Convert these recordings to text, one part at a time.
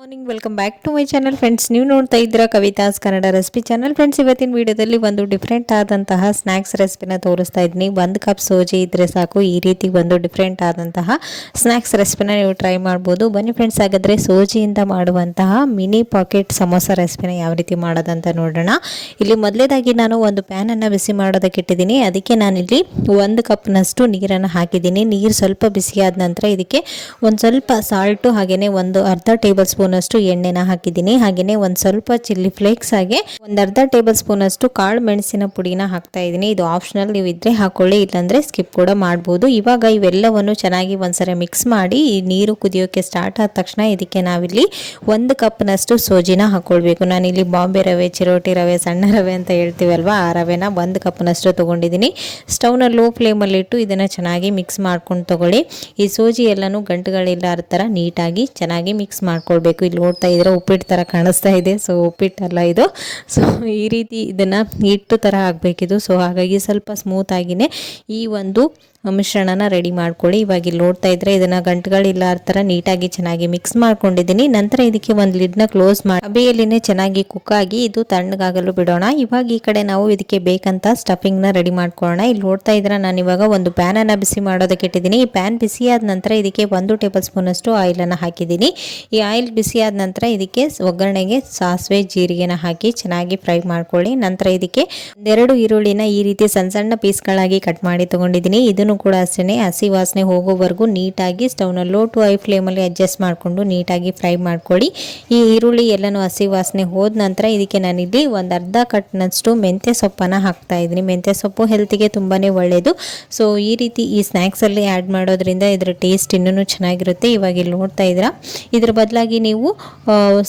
Morning welcome back to my channel friends. ನೀವು ನೋಡ್ತಾ ಇದ್ದೀರಾ Kavitha's Kannada recipe channel. Friends, ಇವತ್ತಿನ ವಿಡಿಯೋದಲ್ಲಿ ಒಂದು ಡಿಫ್ರೆಂಟ್ ಆದಂತಹ ಸ್ನ್ಯಾಕ್ಸ್ ರೆಸಿಪಿನ ತೋರಿಸ್ತಾ ಇದ್ದೀನಿ. 1 ಕಪ್ ಸೋಜಿ ಇದ್ರೆ ಸಾಕು, ಈ ರೀತಿ ಒಂದು ಡಿಫ್ರೆಂಟ್ ಆದಂತಹ ಸ್ನ್ಯಾಕ್ಸ್ ರೆಸಿಪಿನ ನೀವು ಟ್ರೈ ಮಾಡ್ಬೋದು. ಬನ್ನಿ ಫ್ರೆಂಡ್ಸ್, ಹಾಗಾದರೆ ಸೋಜಿಯಿಂದ ಮಾಡುವಂತಹ ಮಿನಿ ಪಾಕೆಟ್ ಸಮೋಸ ರೆಸಿಪಿನ ಯಾವ ರೀತಿ ಮಾಡೋದಂತ ನೋಡೋಣ. ಇಲ್ಲಿ ಮೊದಲೇದಾಗಿ ನಾನು ಒಂದು ಪ್ಯಾನನ್ನು ಬಿಸಿ ಮಾಡೋದಕ್ಕೆ ಇಟ್ಟಿದ್ದೀನಿ. ಅದಕ್ಕೆ ನಾನಿಲ್ಲಿ 1 ಕಪ್ನಷ್ಟು ನೀರನ್ನು ಹಾಕಿದ್ದೀನಿ. ನೀರು ಸ್ವಲ್ಪ ಬಿಸಿಯಾದ ನಂತರ ಇದಕ್ಕೆ ಒಂದು ಸ್ವಲ್ಪ ಸಾಲ್ಟು ಹಾಗೆಯೇ ಒಂದು ಅರ್ಧ ಟೇಬಲ್ ಸ್ಪೂನ್ ಅಷ್ಟು ಎಣ್ಣೆನ ಹಾಕಿದ್ದೀನಿ. ಹಾಗೆಯೇ ಒಂದು ಸ್ವಲ್ಪ ಚಿಲ್ಲಿ ಫ್ಲೇಕ್ಸ್, ಹಾಗೆ ಒಂದು ಅರ್ಧ ಟೇಬಲ್ ಸ್ಪೂನ್ ಅಷ್ಟು ಕಾಳು ಮೆಣಸಿನ ಪುಡಿನ ಹಾಕ್ತಾ ಇದ್ದೀನಿ. ಇದು ಆಪ್ಷನಲ್, ನೀವು ಇದ್ರೆ ಹಾಕೊಳ್ಳಿ, ಇಲ್ಲಾಂದ್ರೆ ಸ್ಕಿಪ್ ಕೂಡ ಮಾಡ್ಬೋದು. ಇವಾಗ ಇವೆಲ್ಲವನ್ನು ಚೆನ್ನಾಗಿ ಒಂದ್ಸರಿ ಮಿಕ್ಸ್ ಮಾಡಿ ಈ ನೀರು ಕುದಿಯೋಕೆ ಸ್ಟಾರ್ಟ್ ಆದ ತಕ್ಷಣ ಇದಕ್ಕೆ ನಾವಿಲ್ಲಿ 1 ಕಪ್ನಷ್ಟು ಸೋಜಿನ ಹಾಕೊಳ್ಬೇಕು. ನಾನಿಲ್ಲಿ ಬಾಂಬೆ ರವೆ, ಚಿರೋಟಿ ರವೆ, ಸಣ್ಣ ರವೆ ಅಂತ ಹೇಳ್ತೀವಲ್ವ, ಆ ರವೆನ 1 ಕಪ್ನಷ್ಟು ತೊಗೊಂಡಿದ್ದೀನಿ. ಸ್ಟವ್ನ ಲೋ ಫ್ಲೇಮಲ್ಲಿ ಇಟ್ಟು ಇದನ್ನು ಚೆನ್ನಾಗಿ ಮಿಕ್ಸ್ ಮಾಡ್ಕೊಂಡು ತಗೊಳ್ಳಿ. ಈ ಸೋಜಿ ಎಲ್ಲನೂ ಗಂಟುಗಳಿಲ್ಲಾರ ಥರ ನೀಟಾಗಿ ಚೆನ್ನಾಗಿ ಮಿಕ್ಸ್ ಮಾಡ್ಕೊಳ್ಬೇಕು. ಇಲ್ಲಿ ನೋಡ್ತಾ ಇದ್ರೆ ಉಪ್ಪಿಟ್ಟು ಥರ ಕಾಣಿಸ್ತಾ ಇದೆ. ಸೊ ಉಪ್ಪಿಟ್ಟಲ್ಲ ಇದು. ಸೊ ಈ ರೀತಿ ಇದನ್ನು ಹಿಟ್ಟು ಥರ ಆಗಬೇಕಿದು. ಸೊ ಹಾಗಾಗಿ ಸ್ವಲ್ಪ ಸ್ಮೂತಾಗಿಯೇ ಈ ಒಂದು ಮಿಶ್ರಣನ ರೆಡಿ ಮಾಡ್ಕೊಳ್ಳಿ. ಇವಾಗ ಇಲ್ಲಿ ನೋಡ್ತಾ ಇದ್ರೆ ಇದನ್ನ ಗಂಟುಗಳಿಲ್ಲಾರ ಥರ ನೀಟಾಗಿ ಚೆನ್ನಾಗಿ ಮಿಕ್ಸ್ ಮಾಡ್ಕೊಂಡಿದ್ದೀನಿ. ನಂತರ ಇದಕ್ಕೆ ಒಂದು ಲಿಡ್ನ ಕ್ಲೋಸ್ ಮಾಡಿ ಅಬೆಯಲ್ಲಿನೇ ಚೆನ್ನಾಗಿ ಕುಕ್ ಆಗಿ ಇದು ತಣ್ಣಗಾಗಲು ಬಿಡೋಣ. ಇವಾಗ ಈ ಕಡೆ ನಾವು ಇದಕ್ಕೆ ಬೇಕಂತ ಸ್ಟಫಿಂಗ್ನ ರೆಡಿ ಮಾಡ್ಕೊಳ್ಳೋಣ. ಇಲ್ಲಿ ನೋಡ್ತಾ ಇದ್ರೆ ನಾನು ಇವಾಗ ಒಂದು ಪ್ಯಾನನ್ನು ಬಿಸಿ ಮಾಡೋದಕ್ಕೆ ಇಟ್ಟಿದ್ದೀನಿ. ಈ ಪ್ಯಾನ್ ಬಿಸಿಯಾದ ನಂತರ ಇದಕ್ಕೆ 1 ಟೇಬಲ್ ಸ್ಪೂನ್ ಅಷ್ಟು ಆಯಿಲನ್ನು ಹಾಕಿದ್ದೀನಿ. ಈ ಆಯಿಲ್ ಬಿಸಿಯಾದ ನಂತರ ಇದಕ್ಕೆ ಒಗ್ಗರಣೆಗೆ ಸಾಸಿವೆ, ಜೀರಿಗೆನ ಹಾಕಿ ಚೆನ್ನಾಗಿ ಫ್ರೈ ಮಾಡ್ಕೊಳ್ಳಿ. ನಂತರ ಇದಕ್ಕೆ 2 ಈರುಳ್ಳಿನ ಈ ರೀತಿ ಸಣ್ಣ ಸಣ್ಣ ಪೀಸ್ಗಳಾಗಿ ಕಟ್ ಮಾಡಿ ತಗೊಂಡಿದ್ದೀನಿ. ಇದನ್ನು ಕೂಡ ಅಷ್ಟೇ ಹಸಿ ವಾಸನೆ ಹೋಗೋವರೆಗೂ ನೀಟಾಗಿ ಸ್ಟವ್ನ ಲೋ ಟು ಹೈ ಫ್ಲೇಮಲ್ಲಿ ಅಡ್ಜಸ್ಟ್ ಮಾಡಿಕೊಂಡು ನೀಟಾಗಿ ಫ್ರೈ ಮಾಡ್ಕೊಳ್ಳಿ. ಈ ಈರುಳ್ಳಿ ಎಲ್ಲನೂ ಹಸಿ ವಾಸನೆ ಹೋದ ನಂತರ ಇದಕ್ಕೆ ನಾನಿಲ್ಲಿ ಒಂದು ಅರ್ಧ ಕಟ್ನಷ್ಟು ಮೆಂತ್ಯ ಸೊಪ್ಪನ್ನು ಹಾಕ್ತಾ ಇದ್ದೀನಿ. ಮೆಂತ್ಯ ಸೊಪ್ಪು ಹೆಲ್ತಿಗೆ ತುಂಬಾ ಒಳ್ಳೆಯದು. ಸೊ ಈ ರೀತಿ ಈ ಸ್ನ್ಯಾಕ್ಸಲ್ಲಿ ಆ್ಯಡ್ ಮಾಡೋದ್ರಿಂದ ಇದರ ಟೇಸ್ಟ್ ಇನ್ನೂ ಚೆನ್ನಾಗಿರುತ್ತೆ. ಇವಾಗ ಇಲ್ಲಿ ನೋಡ್ತಾ ಇದ್ದೀರಾ, ಇದ್ರ ಬದಲಾಗಿ ನೀವು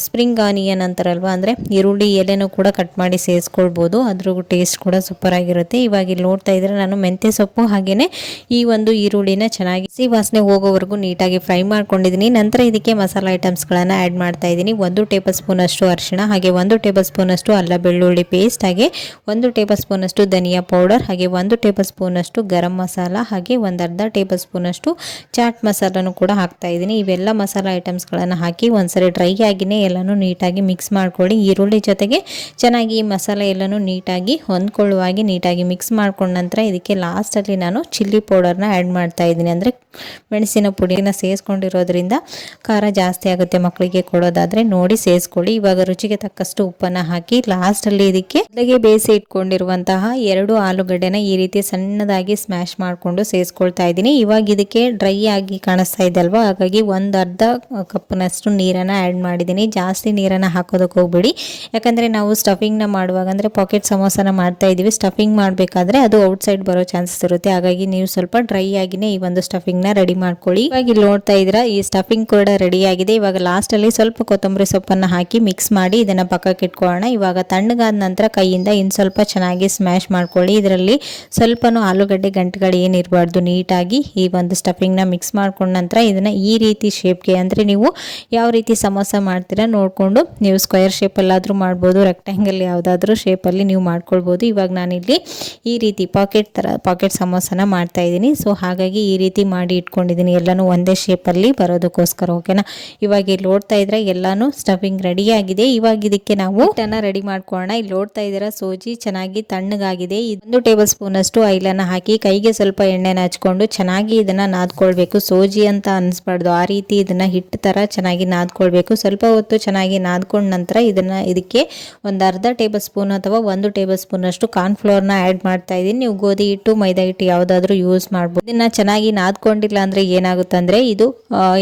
ಸ್ಪ್ರಿಂಗ್ ಆನಿಯನ್ ಅಂತಾರಲ್ವ, ಅಂದರೆ ಈರುಳ್ಳಿ ಎಲೆನೂ ಕೂಡ ಕಟ್ ಮಾಡಿ ಸೇರಿಸ್ಕೊಳ್ಬೋದು. ಅದ್ರ ಟೇಸ್ಟ್ ಕೂಡ ಸೂಪರ್ ಆಗಿರುತ್ತೆ. ಇವಾಗ ಇಲ್ಲಿ ನೋಡ್ತಾ ಇದ್ರೆ ನಾನು ಮೆಂತ್ಯ ಸೊಪ್ಪು ಹಾಗೆಯೇ ಈ ಒಂದು ಈರುಳ್ಳಿನ ಚೆನ್ನಾಗಿ ಹಸಿ ವಾಸನೆ ಹೋಗೋವರೆಗೂ ನೀಟಾಗಿ ಫ್ರೈ ಮಾಡ್ಕೊಂಡಿದ್ದೀನಿ. ನಂತರ ಇದಕ್ಕೆ ಮಸಾಲೆ ಐಟಮ್ಸ್ಗಳನ್ನು ಆ್ಯಡ್ ಮಾಡ್ತಾ ಇದ್ದೀನಿ. 1 ಟೇಬಲ್ ಸ್ಪೂನ್ ಅಷ್ಟು ಅರಿಶಿಣ, ಹಾಗೆ 1 ಟೇಬಲ್ ಸ್ಪೂನ್ ಅಷ್ಟು ಅಲ್ಲ ಬೆಳ್ಳುಳ್ಳಿ ಪೇಸ್ಟ್, ಹಾಗೆ 1 ಟೇಬಲ್ ಸ್ಪೂನ್ ಅಷ್ಟು ಧನಿಯಾ ಪೌಡರ್, ಹಾಗೆ 1 ಟೇಬಲ್ ಸ್ಪೂನ್ ಅಷ್ಟು ಗರಂ ಮಸಾಲ, ಹಾಗೆ ಒಂದು ಅರ್ಧ ಟೇಬಲ್ ಸ್ಪೂನ್ ಅಷ್ಟು ಚಾಟ್ ಮಸಾಲನು ಕೂಡ ಹಾಕ್ತಾ ಇದ್ದೀನಿ. ಇವೆಲ್ಲ ಮಸಾಲೆ ಐಟಮ್ಸ್ಗಳನ್ನು ಹಾಕಿ ಒಂದ್ಸರಿ ಡ್ರೈ ಆಗಿನೇ ಎಲ್ಲನೂ ನೀಟಾಗಿ ಮಿಕ್ಸ್ ಮಾಡ್ಕೊಳ್ಳಿ. ಈರುಳ್ಳಿ ಜೊತೆಗೆ ಚೆನ್ನಾಗಿ ಈ ಮಸಾಲೆ ಎಲ್ಲನೂ ನೀಟಾಗಿ ಹೊಂದ್ಕೊಳ್ಳುವಾಗಿ ನೀಟಾಗಿ ಮಿಕ್ಸ್ ಮಾಡ್ಕೊಂಡ ನಂತರ ಇದಕ್ಕೆ ಲಾಸ್ಟಲ್ಲಿ ನಾನು ಚಿಲ್ಲಿ ಪೌಡರ್ನ ಆ್ಯಡ್ ಮಾಡ್ತಾ ಇದ್ದೀನಿ. ಅಂದರೆ ಮೆಣಸಿನ ಪುಡಿನ ಸೇರಿಸ್ಕೊಂಡಿರೋದ್ರಿಂದ ಖಾರ ಜಾಸ್ತಿ ಆಗುತ್ತೆ, ಮಕ್ಕಳಿಗೆ ಕೊಡೋದಾದರೆ ನೋಡಿ ಸೇರಿಸ್ಕೊಳ್ಳಿ. ಇವಾಗ ರುಚಿಗೆ ತಕ್ಕಷ್ಟು ಉಪ್ಪನ್ನು ಹಾಕಿ ಲಾಸ್ಟಲ್ಲಿ ಇದಕ್ಕೆ ಮೊದಲಿಗೆ ಬೇಯಿಸಿ ಇಟ್ಕೊಂಡಿರುವಂತಹ 2 ಆಲೂಗಡ್ಡೆನ ಈ ರೀತಿ ಸಣ್ಣದಾಗಿ ಸ್ಮ್ಯಾಶ್ ಮಾಡಿಕೊಂಡು ಸೇರಿಸ್ಕೊಳ್ತಾ ಇದ್ದೀನಿ. ಇವಾಗ ಇದಕ್ಕೆ ಡ್ರೈ ಆಗಿ ಕಾಣಿಸ್ತಾ ಇದೆ ಅಲ್ವಾ, ಹಾಗಾಗಿ ಒಂದು ಅರ್ಧ ಕಪ್ನಷ್ಟು ನೀರನ್ನು ಆ್ಯಡ್ ಮಾಡಿದ್ದೀನಿ. ಜಾಸ್ತಿ ನೀರನ್ನು ಹಾಕೋದಕ್ಕೆ ಹೋಗ್ಬೇಡಿ, ಯಾಕಂದರೆ ನಾವು ಸ್ಟಫಿಂಗ್ನ ಮಾಡುವಾಗ ಅಂದರೆ ಪಾಕೆಟ್ ಸಮೋಸನ ಮಾಡ್ತಾ ಇದ್ದೀವಿ, ಸ್ಟಫಿಂಗ್ ಮಾಡಬೇಕಾದ್ರೆ ಅದು ಔಟ್ಸೈಡ್ ಬರೋ ಚಾನ್ಸಸ್ ಇರುತ್ತೆ. ಹಾಗಾಗಿ ನೀವು ಸ್ವಲ್ಪ ಡ್ರೈ ಆಗಿನೇ ಈ ಒಂದು ಸ್ಟಫಿಂಗ್ನ ರೆಡಿ ಮಾಡ್ಕೊಳ್ಳಿ. ಇವಾಗ ಇಲ್ಲಿ ನೋಡ್ತಾ ಇದ್ದೀರಾ, ಈ ಸ್ಟಫಿಂಗ್ ಕೂಡ ರೆಡಿ ಆಗಿದೆ. ಇವಾಗ ಲಾಸ್ಟಲ್ಲಿ ಸ್ವಲ್ಪ ಕೊತ್ತಂಬರಿ ಸೊಪ್ಪನ್ನು ಹಾಕಿ ಮಿಕ್ಸ್ ಮಾಡಿ ಇದನ್ನು ಪಕ್ಕಕ್ಕೆ ಇಟ್ಕೊಳ್ಳೋಣ. ಇವಾಗ ತಣ್ಣಗಾದ ನಂತರ ಕೈಯಿಂದ ಇನ್ನು ಸ್ವಲ್ಪ ಚೆನ್ನಾಗಿ ಸ್ಮ್ಯಾಶ್ ಮಾಡ್ಕೊಳ್ಳಿ. ಇದರಲ್ಲಿ ಸ್ವಲ್ಪನೂ ಆಲೂಗಡ್ಡೆ ಗಂಟುಗಳು ಏನಿರಬಾರ್ದು. ನೀಟಾಗಿ ಈ ಒಂದು ಸ್ಟಫಿಂಗ್ನ ಮಿಕ್ಸ್ ಮಾಡ್ಕೊಂಡ ನಂತರ ಇದನ್ನು ಈ ರೀತಿ ಶೇಪ್ಗೆ, ಅಂದರೆ ನೀವು ಯಾವ ರೀತಿ ಸಮೋಸ ಮಾಡ್ತೀರಾ ನೋಡಿಕೊಂಡು ನೀವು ಸ್ಕ್ವೇರ್ ಶೇಪಲ್ಲಾದರೂ ಮಾಡ್ಬೋದು, ರೆಕ್ಟ್ಯಾಂಗಲ್ ಯಾವುದಾದ್ರೂ ಶೇಪಲ್ಲಿ ನೀವು ಮಾಡ್ಕೊಳ್ಬೋದು. ಇವಾಗ ನಾನಿಲ್ಲಿ ಈ ರೀತಿ ಪಾಕೆಟ್ ಸಮೋಸನ ಮಾಡ್ತಾ ಇದ್ದೀನಿ. ಸೊ ಹಾಗಾಗಿ ಈ ರೀತಿ ಮಾಡಿ ಇಟ್ಕೊಂಡಿದ್ದೀನಿ, ಎಲ್ಲನೂ ಒಂದೇ ಶೇಪಲ್ಲಿ ಬರೋದಕ್ಕೋಸ್ಕರ. ಓಕೆನಾ, ಇವಾಗ ಇಲ್ಲಿ ನೋಡ್ತಾ ಇದ್ರೆ ಎಲ್ಲಾನು ಸ್ಟಫಿಂಗ್ ರೆಡಿ ಆಗಿದೆ. ಇವಾಗ ಇದಕ್ಕೆ ನಾವು ಹಿಟ್ಟನ್ನು ರೆಡಿ ಮಾಡ್ಕೊಳ್ಳೋಣ. ಇಲ್ಲಿ ನೋಡ್ತಾ ಇದ್ದೀರಾ, ಸೋಜಿ ಚೆನ್ನಾಗಿ ತಣ್ಣಗಾಗಿದೆ. 1 ಟೇಬಲ್ ಸ್ಪೂನ್ ಅಷ್ಟು ಆಯಿಲನ್ನು ಹಾಕಿ ಕೈಗೆ ಸ್ವಲ್ಪ ಎಣ್ಣೆನ ಹಚ್ಕೊಂಡು ಚೆನ್ನಾಗಿ ಇದನ್ನ ನಾದ್ಕೊಳ್ಬೇಕು. ಸೋಜಿ ಅಂತ ಅನ್ಸ್ಬಾರ್ದು, ಆ ರೀತಿ ಇದನ್ನ ಹಿಟ್ಟು ತರ ಚೆನ್ನಾಗಿ ನಾದ್ಕೊಳ್ಬೇಕು. ಸ್ವಲ್ಪ ಹೊತ್ತು ಚೆನ್ನಾಗಿ ನಾದ್ಕೊಂಡ ನಂತರ ಇದಕ್ಕೆ ಒಂದು ಅರ್ಧ ಟೇಬಲ್ ಸ್ಪೂನ್ ಅಥವಾ 1 ಟೇಬಲ್ ಸ್ಪೂನ್ ಅಷ್ಟು ಕಾರ್ನ್ಫ್ಲೋರ್ನ ಆ್ಯಡ್ ಮಾಡ್ತಾ ಇದ್ದೀನಿ. ನೀವು ಗೋಧಿ ಹಿಟ್ಟು, ಮೈದಾ ಹಿಟ್ಟು ಯಾವುದಾದ್ರೂ ಯೂಸ್ ಮಾಡ್ಬೋದು. ಇದನ್ನ ಚೆನ್ನಾಗಿ ನಾದ್ಕೊಂಡಿಲ್ಲ ಅಂದ್ರೆ ಏನಾಗುತ್ತೆ ಅಂದ್ರೆ ಇದು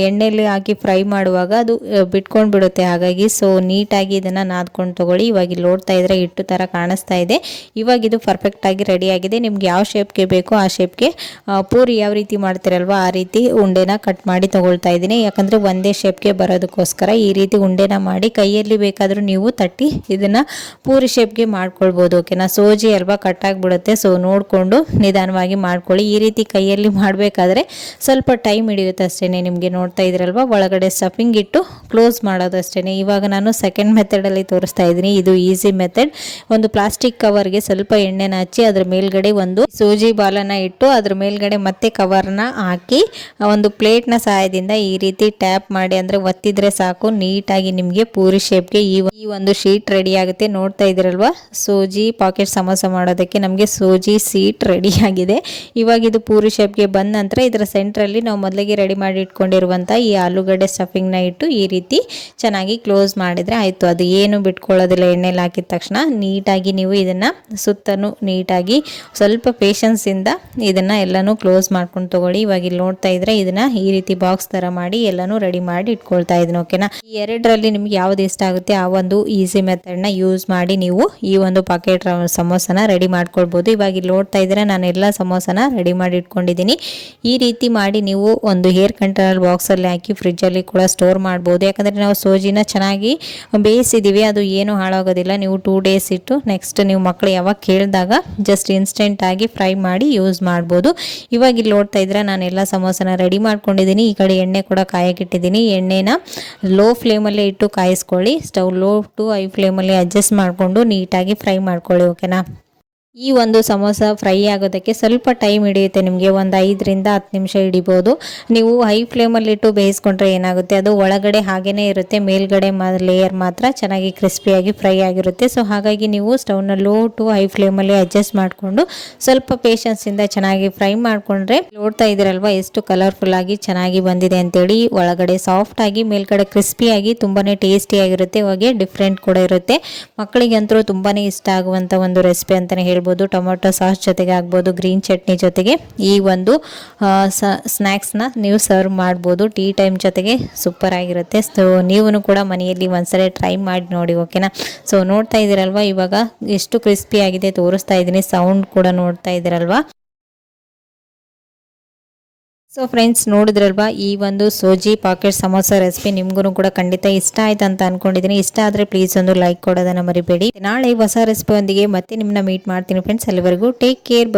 ಎಣ್ಣೆಯಲ್ಲಿ ಹಾಕಿ ಫ್ರೈ ಮಾಡುವಾಗ ಅದು ಬಿಟ್ಕೊಂಡು ಬಿಡುತ್ತೆ. ಹಾಗಾಗಿ ಸೊ ನೀಟಾಗಿ ಇದನ್ನ ನಾದ್ಕೊಂಡು ತಗೊಳ್ಳಿ. ಇವಾಗ ಇಲ್ಲಿ ನೋಡ್ತಾ ಇದ್ರೆ ಹಿಟ್ಟು ತರ ಕಾಣಿಸ್ತಾ ಇದೆ. ಇವಾಗ ಇದು ಪರ್ಫೆಕ್ಟ್ ಆಗಿ ರೆಡಿ ಆಗಿದೆ. ನಿಮ್ಗೆ ಯಾವ ಶೇಪ್ಗೆ ಬೇಕೋ ಆ ಶೇಪ್ಗೆ ಪೂರಿ ಯಾವ ರೀತಿ ಮಾಡ್ತಿರಲ್ವಾ ಆ ರೀತಿ ಉಂಡೆನ ಕಟ್ ಮಾಡಿ ತಗೊಳ್ತಾ ಇದ್ದೀನಿ. ಯಾಕಂದ್ರೆ ಒಂದೇ ಶೇಪ್ಗೆ ಬರೋದಕ್ಕೋಸ್ಕರ ಈ ರೀತಿ ಉಂಡೆನ ಮಾಡಿ ಕೈಯಲ್ಲಿ ಬೇಕಾದ್ರೂ ನೀವು ತಟ್ಟಿ ಇದನ್ನ ಪೂರಿ ಶೇಪ್ಗೆ ಮಾಡ್ಕೊಳ್ಬೋದು. ಓಕೆನಾ, ಸೋಜಿ ಅಲ್ವಾ ಕಟ್ ಆಗಿಬಿಡುತ್ತೆ. ಸೊ ನೋಡಿಕೊಂಡು ನಿಧಾನವಾಗಿ ಮಾಡ್ಕೊಳ್ಳಿ. ಈ ಈ ರೀತಿ ಕೈಯಲ್ಲಿ ಮಾಡಬೇಕಾದ್ರೆ ಸ್ವಲ್ಪ ಟೈಮ್ ಹಿಡಿಯುತ್ತೆ ಅಷ್ಟೇ. ನಿಮಗೆ ನೋಡ್ತಾ ಇದ್ರಲ್ವ, ಒಳಗಡೆ ಸ್ಟಫಿಂಗ್ ಇಟ್ಟು ಕ್ಲೋಸ್ ಮಾಡೋದು ಅಷ್ಟೇ. ಇವಾಗ ನಾನು ಸೆಕೆಂಡ್ ಮೆಥಡಲ್ಲಿ ತೋರಿಸ್ತಾ ಇದ್ದೀನಿ. ಇದು ಈಸಿ ಮೆಥಡ್. ಒಂದು ಪ್ಲಾಸ್ಟಿಕ್ ಕವರ್ಗೆ ಸ್ವಲ್ಪ ಎಣ್ಣೆನ ಹಚ್ಚಿ ಅದ್ರ ಮೇಲ್ಗಡೆ ಒಂದು ಸೂಜಿ ಬಾಲನ ಇಟ್ಟು ಅದ್ರ ಮೇಲ್ಗಡೆ ಮತ್ತೆ ಕವರ್ನ ಹಾಕಿ ಒಂದು ಪ್ಲೇಟ್ನ ಸಹಾಯದಿಂದ ಈ ರೀತಿ ಟ್ಯಾಪ್ ಮಾಡಿ ಅಂದರೆ ಒತ್ತಿದ್ರೆ ಸಾಕು, ನೀಟಾಗಿ ನಿಮಗೆ ಪೂರಿ ಶೇಪ್ಗೆ ಈ ಒಂದು ಶೀಟ್ ರೆಡಿ ಆಗುತ್ತೆ. ನೋಡ್ತಾ ಇದ್ದೀರಲ್ವಾ, ಸೂಜಿ ಪಾಕೆಟ್ ಸಮೋಸ ಮಾಡೋದಕ್ಕೆ ನಮಗೆ ಸೂಜಿ ಸೀಟ್ ರೆಡಿ ಆಗಿದೆ. ಇವಾಗ ಇದು ಪೂರಿ ಶೇಪ್ಗೆ ಬಂದ ನಂತರ ಇದರ ಸೆಂಟ್ರಲ್ಲಿ ನಾವು ಮೊದಲಿಗೆ ರೆಡಿ ಮಾಡಿ ಇಟ್ಕೊಂಡಿರುವಂಥ ಈ ಆಲೂಗಡ್ಡೆ ಸ್ಟಫಿಂಗ್ನ ಇಟ್ಟು ಈ ರೀತಿ ಚೆನ್ನಾಗಿ ಕ್ಲೋಸ್ ಮಾಡಿದರೆ ಆಯಿತು. ಅದು ಏನು ಬಿಟ್ಕೊಳ್ಳೋದಿಲ್ಲ. ಎಣ್ಣೆಲಿ ಹಾಕಿದ ತಕ್ಷಣ ನೀಟಾಗಿ ನೀವು ಇದನ್ನು ಸುತ್ತಲೂ ನೀಟಾಗಿ ಸ್ವಲ್ಪ ಪೇಷನ್ಸಿಂದ ಇದನ್ನು ಎಲ್ಲನೂ ಕ್ಲೋಸ್ ಮಾಡ್ಕೊಂಡು ತಗೊಳ್ಳಿ. ಇವಾಗ ಇಲ್ಲಿ ನೋಡ್ತಾ ಇದ್ರೆ ಇದನ್ನ ಈ ರೀತಿ ಬಾಕ್ಸ್ ಥರ ಮಾಡಿ ಎಲ್ಲನೂ ರೆಡಿ ಮಾಡಿ ಇಟ್ಕೊಳ್ತಾ ಇದ್ದೀನಿ. ಓಕೆನಾ, ಈ ಎರಡರಲ್ಲಿ ನಿಮ್ಗೆ ಯಾವ್ದು ಇಷ್ಟ ಆಗುತ್ತೆ ಆ ಒಂದು ಈಸಿ ಮೆಥಡ್ನ ಯೂಸ್ ಮಾಡಿ ನೀವು ಈ ಒಂದು ಪಾಕೆಟ್ ಸಮೋಸನ ರೆಡಿ ಮಾಡ್ಕೊಳ್ಬೋದು. ಇವಾಗ ಇಲ್ಲಿ ನೋಡ್ತಾ ಇದ್ರೆ ನಾನು ಎಲ್ಲ ಸಮೋಸನ ರೆಡಿ ಮಾಡಿ ಇಟ್ಕೊಂಡಿದ್ದೀನಿ. ಈ ರೀತಿ ಮಾಡಿ ನೀವು ಒಂದು ಏರ್ ಕಂಟೈನರ್ ಬಾಕ್ಸಲ್ಲಿ ಹಾಕಿ ಫ್ರಿಜ್ಜಲ್ಲಿ ಕೂಡ ಸ್ಟೋರ್ ಮಾಡ್ಬೋದು. ಯಾಕಂದರೆ ನಾವು ಸೋಜಿನ ಚೆನ್ನಾಗಿ ಬೇಯಿಸಿದ್ದೀವಿ, ಅದು ಏನು ಹಾಳಾಗೋದಿಲ್ಲ. ನೀವು 2 days ಇಟ್ಟು ನೆಕ್ಸ್ಟ್ ನೀವು ಮಕ್ಕಳು ಯಾವಾಗ ಕೇಳಿದಾಗ ಜಸ್ಟ್ ಇನ್ಸ್ಟೆಂಟ್ ಆಗಿ ಫ್ರೈ ಮಾಡಿ ಯೂಸ್ ಮಾಡ್ಬೋದು. ಇವಾಗ ಇಲ್ಲಿ ನೋಡ್ತಾ ಇದ್ರೆ ನಾನು ಎಲ್ಲ ಸಮೋಸನ ರೆಡಿ ಮಾಡ್ಕೊಂಡಿದ್ದೀನಿ. ಈ ಕಡೆ ಎಣ್ಣೆ ಕೂಡ ಕಾಯಕ್ಕಿಟ್ಟಿದ್ದೀನಿ. ಎಣ್ಣೆನ ಲೋ ಫ್ಲೇಮಲ್ಲೇ ಇಟ್ಟು ಕಾಯಿಸ್ಕೊಳ್ಳಿ. ಸ್ಟವ್ ಲೋ ಟು ಹೈ ಫ್ಲೇಮಲ್ಲಿ ಅಡ್ಜಸ್ಟ್ ಮಾಡಿಕೊಂಡು ನೀಟಾಗಿ ಫ್ರೈ ಮಾಡ್ಕೊಳ್ಳಿ. ಓಕೆನಾ, ಈ ಒಂದು ಸಮೋಸ ಫ್ರೈ ಆಗೋದಕ್ಕೆ ಸ್ವಲ್ಪ ಟೈಮ್ ಹಿಡಿಯುತ್ತೆ. ನಿಮಗೆ ಒಂದು 5 ರಿಂದ 10 ನಿಮಿಷ ಹಿಡಿಬೋದು. ನೀವು ಹೈ ಫ್ಲೇಮಲ್ಲಿಟ್ಟು ಬೇಯಿಸ್ಕೊಂಡ್ರೆ ಏನಾಗುತ್ತೆ, ಅದು ಒಳಗಡೆ ಹಾಗೇ ಇರುತ್ತೆ, ಮೇಲ್ಗಡೆ ಲೇಯರ್ ಮಾತ್ರ ಚೆನ್ನಾಗಿ ಕ್ರಿಸ್ಪಿಯಾಗಿ ಫ್ರೈ ಆಗಿರುತ್ತೆ. ಸೊ ಹಾಗಾಗಿ ನೀವು ಸ್ಟವ್ನ ಲೋ ಟು ಹೈ ಫ್ಲೇಮಲ್ಲಿ ಅಡ್ಜಸ್ಟ್ ಮಾಡಿಕೊಂಡು ಸ್ವಲ್ಪ ಪೇಷನ್ಸಿಂದ ಚೆನ್ನಾಗಿ ಫ್ರೈ ಮಾಡಿಕೊಂಡ್ರೆ, ನೋಡ್ತಾ ಇದ್ದೀರಲ್ವ ಎಷ್ಟು ಕಲರ್ಫುಲ್ ಆಗಿ ಚೆನ್ನಾಗಿ ಬಂದಿದೆ ಅಂತೇಳಿ. ಒಳಗಡೆ ಸಾಫ್ಟ್ ಆಗಿ ಮೇಲ್ಗಡೆ ಕ್ರಿಸ್ಪಿಯಾಗಿ ತುಂಬಾ ಟೇಸ್ಟಿಯಾಗಿರುತ್ತೆ. ಇವಾಗೆ ಡಿಫ್ರೆಂಟ್ ಕೂಡ ಇರುತ್ತೆ. ಮಕ್ಕಳಿಗಂತೂ ತುಂಬಾ ಇಷ್ಟ ಆಗುವಂಥ ಒಂದು ರೆಸಿಪಿ ಅಂತಲೇ ಹೇಳ್ಬೋದು. ಟೊಮೊಟೊ ಸಾಸ್ ಜೊತೆಗೆ ಆಗ್ಬೋದು, ಗ್ರೀನ್ ಚಟ್ನಿ ಜೊತೆಗೆ ಈ ಒಂದು ಸ್ನ್ಯಾಕ್ಸ್ನ ನೀವು ಸರ್ವ್ ಮಾಡ್ಬೋದು. ಟೀ ಟೈಮ್ ಜೊತೆಗೆ ಸೂಪರ್ ಆಗಿರುತ್ತೆ. ಸೊ ನೀವು ಕೂಡ ಮನೆಯಲ್ಲಿ ಒಂದ್ಸಲ ಟ್ರೈ ಮಾಡಿ ನೋಡಿ. ಓಕೆನಾ, ಸೊ ನೋಡ್ತಾ ಇದ್ದೀರಲ್ವಾ ಇವಾಗ ಎಷ್ಟು ಕ್ರಿಸ್ಪಿ ಆಗಿದೆ ತೋರಿಸ್ತಾ ಇದ್ದೀನಿ. ಸೌಂಡ್ ಕೂಡ ನೋಡ್ತಾ ಇದ್ದೀರಲ್ವಾ. ಸೊ ಫ್ರೆಂಡ್ಸ್, ನೋಡಿದ್ರಲ್ವಾ ಈ ಒಂದು ಸೋಜಿ ಪಾಕೆಟ್ ಸಮೋಸ ರೆಸಿಪಿ ನಿಮ್ಗೂ ಕೂಡ ಖಂಡಿತ ಇಷ್ಟ ಆಯ್ತು ಅಂತ ಅನ್ಕೊಂಡಿದ್ದೀನಿ. ಇಷ್ಟ ಆದರೆ ಪ್ಲೀಸ್ ಒಂದು ಲೈಕ್ ಕೊಡೋದನ್ನ ಮರಿಬೇಡಿ. ನಾಳೆ ಹೊಸ ರೆಸಿಪಿ ಒಂದಿಗೆ ಮತ್ತೆ ನಿಮ್ಮನ್ನ ಮೀಟ್ ಮಾಡ್ತೀನಿ ಫ್ರೆಂಡ್ಸ್. ಅಲ್ಲಿವರೆಗೂ ಟೇಕ್ ಕೇರ್.